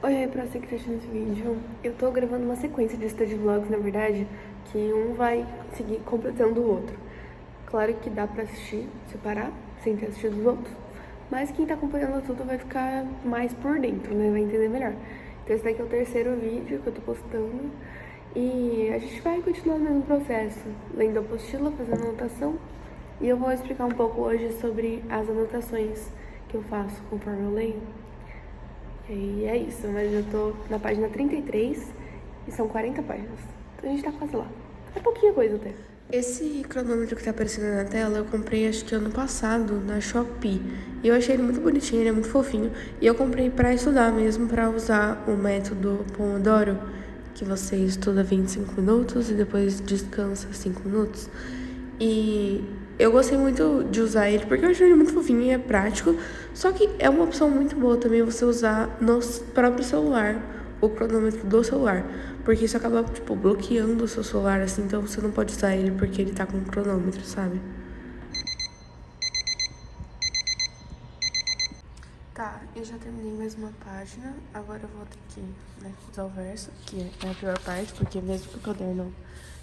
Oi, aí, pra você que tá assistindo esse vídeo, eu tô gravando uma sequência de study vlogs, na verdade, que um vai seguir completando o outro. Claro que dá pra assistir, separar, sem ter assistido os outros, mas quem tá acompanhando tudo vai ficar mais por dentro, né, vai entender melhor. Então esse daqui é o terceiro vídeo que eu tô postando e a gente vai continuar no mesmo processo, lendo a apostila, fazendo anotação, e eu vou explicar um pouco hoje sobre as anotações que eu faço conforme eu leio. E é isso, mas eu tô na página 33 e são 40 páginas. Então a gente tá quase lá. É pouquinha coisa até. Esse cronômetro que tá aparecendo na tela eu comprei acho que ano passado na Shopee. E eu achei ele muito bonitinho, ele é muito fofinho. E eu comprei pra estudar mesmo, pra usar o método Pomodoro, que você estuda 25 minutos e depois descansa 5 minutos. E eu gostei muito de usar ele porque eu achei ele muito fofinho e é prático. Só que é uma opção muito boa também você usar no próprio celular, o cronômetro do celular. Porque isso acaba, tipo, bloqueando o seu celular, assim, então você não pode usar ele porque ele tá com um cronômetro, sabe? Tá, eu já terminei mais uma página, agora eu vou ter que, né, usar o verso, que é a pior parte, porque mesmo que o caderno...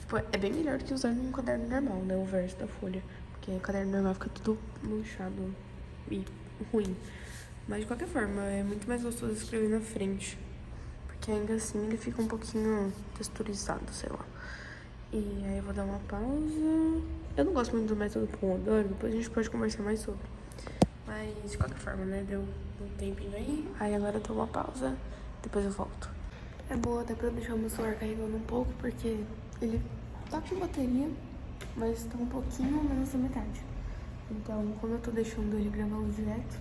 Tipo, é bem melhor do que usar num caderno normal, né, o verso da folha. Porque o caderno normal fica tudo manchado e ruim. Mas de qualquer forma, é muito mais gostoso escrever na frente. Porque ainda assim ele fica um pouquinho texturizado, sei lá. E aí eu vou dar uma pausa. Eu não gosto muito do método Pomodoro, depois a gente pode conversar mais sobre. Mas de qualquer forma, né? Deu um tempinho aí. Aí agora eu dou uma pausa, depois eu volto. É boa até pra deixar o meu celular carregando um pouco, porque ele tá com bateria, mas tá um pouquinho menos da metade. Então, como eu tô deixando ele gravando direto,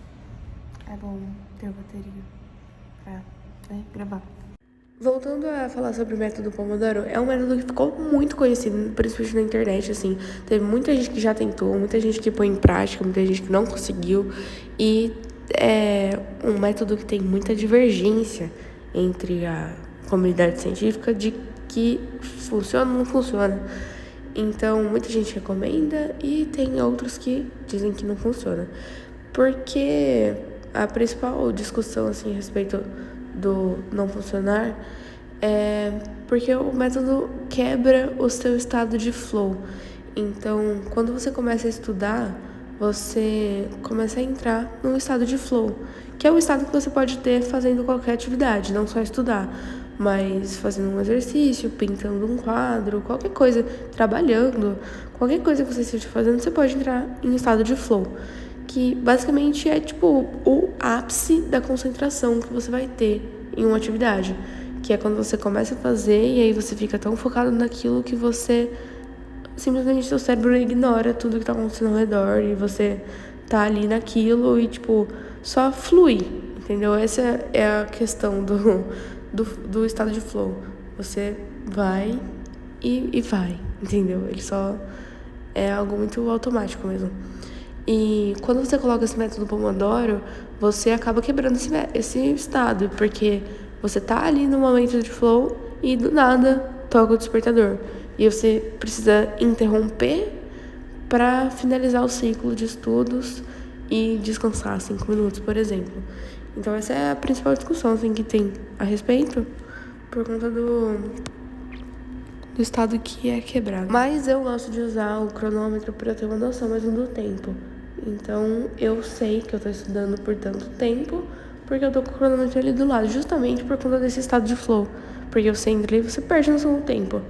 é bom ter bateria pra, né, gravar. Voltando a falar sobre o método Pomodoro, é um método que ficou muito conhecido, principalmente na internet, assim. Teve muita gente que já tentou, muita gente que põe em prática, muita gente que não conseguiu. E é um método que tem muita divergência entre a comunidade científica de que funciona ou não funciona. Então, muita gente recomenda e tem outros que dizem que não funciona. Porque a principal discussão, assim, a respeito do não funcionar é porque o método quebra o seu estado de flow. Então, quando você começa a estudar, você começa a entrar num estado de flow, que é o estado que você pode ter fazendo qualquer atividade, não só estudar, mas fazendo um exercício, pintando um quadro, qualquer coisa, trabalhando, qualquer coisa que você esteja fazendo, você pode entrar em estado de flow, que basicamente é tipo o ápice da concentração que você vai ter em uma atividade, que é quando você começa a fazer e aí você fica tão focado naquilo que você simplesmente seu cérebro ignora tudo que tá acontecendo ao redor e você tá ali naquilo e tipo só flui, entendeu? Essa é a questão do estado de flow. Você vai e vai, entendeu? Ele só é algo muito automático mesmo. E quando você coloca esse método Pomodoro, você acaba quebrando esse estado, porque você tá ali no momento de flow e do nada toca o despertador. E você precisa interromper para finalizar o ciclo de estudos e descansar 5 minutos, por exemplo. Então essa é a principal discussão assim, que tem a respeito, por conta do estado que é quebrado. Mas eu gosto de usar o cronômetro para eu ter uma noção mesmo do tempo. Então eu sei que eu tô estudando por tanto tempo, porque eu tô com o cronômetro ali do lado, justamente por conta desse estado de flow. Porque você entra ali e você perde a noção do tempo.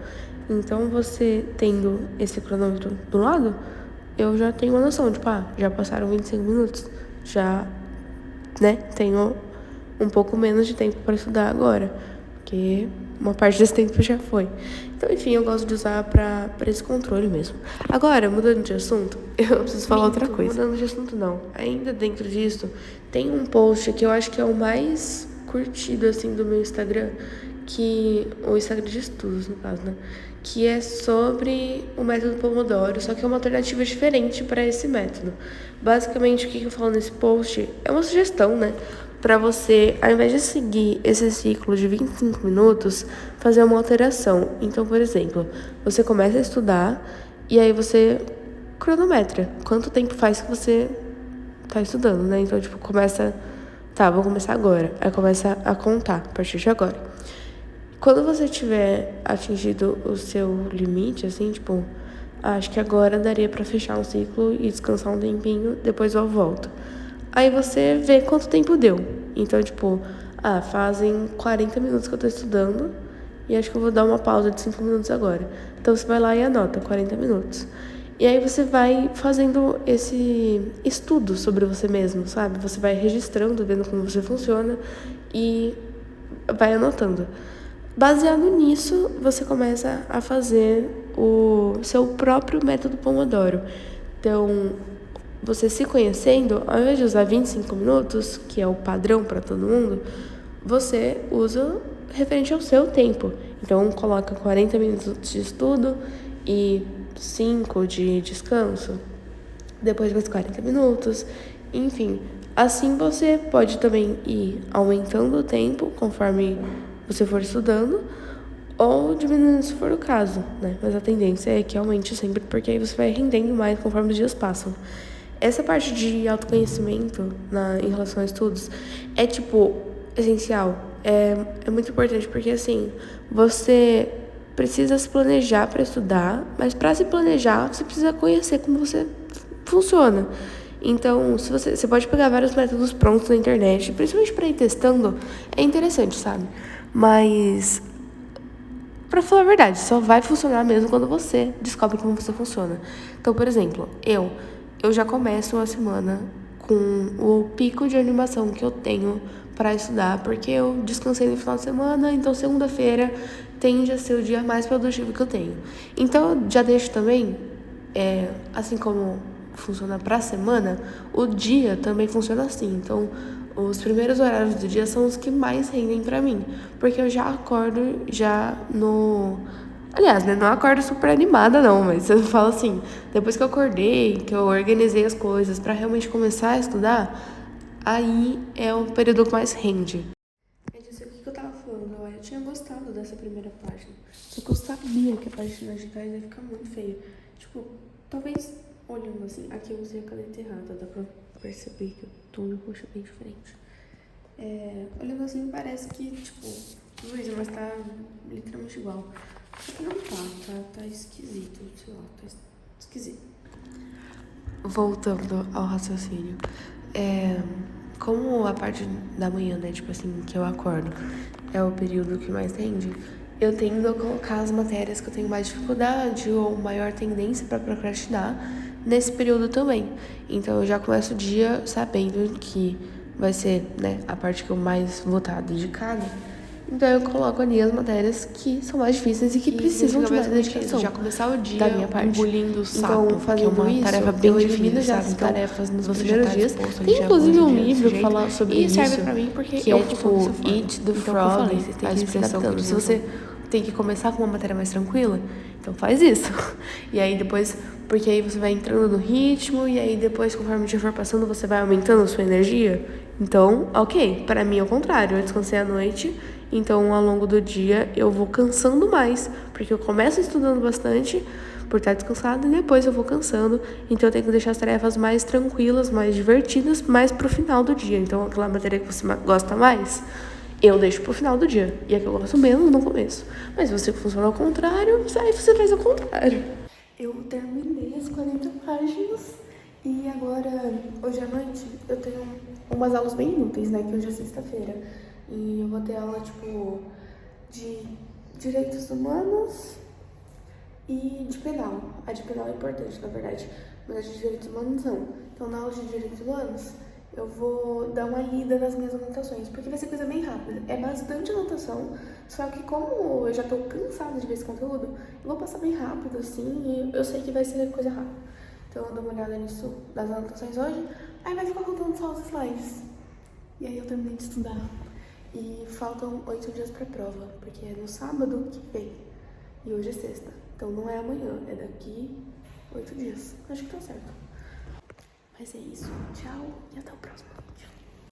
Então você tendo esse cronômetro do lado, eu já tenho uma noção, tipo, já passaram 25 minutos, já, né, tenho um pouco menos de tempo para estudar agora, porque uma parte desse tempo já foi. Então, enfim, eu gosto de usar pra esse controle mesmo. Agora, mudando de assunto, eu preciso falar outra coisa. Mudando de assunto, não. Ainda dentro disso, tem um post que eu acho que é o mais curtido, assim, do meu Instagram, o Instagram de estudos, no caso, né? Que é sobre o método Pomodoro, só que é uma alternativa diferente para esse método. Basicamente, o que eu falo nesse post é uma sugestão, né? Para você, ao invés de seguir esse ciclo de 25 minutos, fazer uma alteração. Então, por exemplo, você começa a estudar e aí você cronometra quanto tempo faz que você tá estudando, né? Então, tipo, começa tá, vou começar agora. Aí começa a contar a partir de agora. Quando você tiver atingido o seu limite, assim, tipo, acho que agora daria pra fechar um ciclo e descansar um tempinho, depois eu volto. Aí você vê quanto tempo deu. Então, tipo, fazem 40 minutos que eu tô estudando e acho que eu vou dar uma pausa de 5 minutos agora. Então você vai lá e anota 40 minutos. E aí você vai fazendo esse estudo sobre você mesmo, sabe? Você vai registrando, vendo como você funciona e vai anotando. Baseado nisso, você começa a fazer o seu próprio método Pomodoro. Então, você se conhecendo, ao invés de usar 25 minutos, que é o padrão para todo mundo, você usa referente ao seu tempo. Então, coloca 40 minutos de estudo e 5 de descanso. Depois mais 40 minutos. Enfim, assim você pode também ir aumentando o tempo conforme você for estudando, ou diminuindo se for o caso, né? Mas a tendência é que aumente sempre, porque aí você vai rendendo mais conforme os dias passam. Essa parte de autoconhecimento em relação a estudos é, tipo, essencial. É muito importante, porque, assim, você precisa se planejar para estudar, mas para se planejar, você precisa conhecer como você funciona. Então, se você pode pegar vários métodos prontos na internet, principalmente para ir testando, é interessante, sabe? Mas, pra falar a verdade, só vai funcionar mesmo quando você descobre como você funciona. Então, por exemplo, eu já começo uma semana com o pico de animação que eu tenho para estudar, porque eu descansei no final de semana, então segunda-feira tende a ser o dia mais produtivo que eu tenho. Então, eu já deixo também, assim como funciona pra semana, o dia também funciona assim. Então, os primeiros horários do dia são os que mais rendem pra mim, porque eu já acordo já no... Aliás, né, não acordo super animada não, mas eu falo assim, depois que eu acordei, que eu organizei as coisas pra realmente começar a estudar, aí é o período que mais rende. É disso aqui que eu tava falando, eu tinha gostado dessa primeira página, só que eu sabia que a página de trás ia ficar muito feia. Tipo, talvez olhando assim, aqui eu usei a caneta errada, dá pra perceber que o tom do roxo é bem diferente. Olhando assim, parece que, tipo, Luísa, mas tá literalmente igual. Só que não tá esquisito, sei lá, tá esquisito. Voltando ao raciocínio, como a parte da manhã, né, tipo assim, que eu acordo, é o período que mais rende, eu tendo a colocar as matérias que eu tenho mais dificuldade ou maior tendência para procrastinar nesse período também. Então eu já começo o dia sabendo que vai ser, né, a parte que eu mais vou estar dedicada. Então eu coloco ali as matérias que são mais difíceis e que precisam de mais dedicação. Já começar o dia da minha parte, engolindo o sapo, então, fazendo que é uma tarefa bem difícil, já as tarefas nos primeiros dias. Tem inclusive um livro que fala sobre isso. E serve pra mim porque que é tipo Eat the Frog, a expressão que se você tem que começar com uma matéria mais tranquila, então faz isso. E aí depois, porque aí você vai entrando no ritmo e aí depois, conforme o dia for passando, você vai aumentando a sua energia. Então, ok, para mim é o contrário, eu descansei à noite, então ao longo do dia eu vou cansando mais, porque eu começo estudando bastante por estar descansada e depois eu vou cansando, então eu tenho que deixar as tarefas mais tranquilas, mais divertidas, mais pro final do dia. Então aquela matéria que você gosta mais, eu deixo pro final do dia, e a que eu gosto menos no começo. Mas se você funciona ao contrário, aí você faz ao contrário. Eu terminei as 40 páginas. E agora, hoje à noite, eu tenho umas aulas bem inúteis, né? Que hoje é sexta-feira. E eu vou ter aula, tipo, de direitos humanos e de penal. A de penal é importante, na verdade, mas a de direitos humanos não. Então, na aula de direitos humanos, eu vou dar uma lida nas minhas anotações, porque vai ser coisa bem rápida. É bastante anotação, só que como eu já tô cansada de ver esse conteúdo, eu vou passar bem rápido, assim, e eu sei que vai ser coisa rápida. Então eu dou uma olhada nisso, das anotações hoje, aí vai ficar contando só os slides. E aí eu terminei de estudar. E faltam 8 dias pra prova, porque é no sábado que vem. E hoje é sexta. Então não é amanhã, é daqui 8 dias. Acho que tá certo. Mas é isso. Tchau e até o próximo.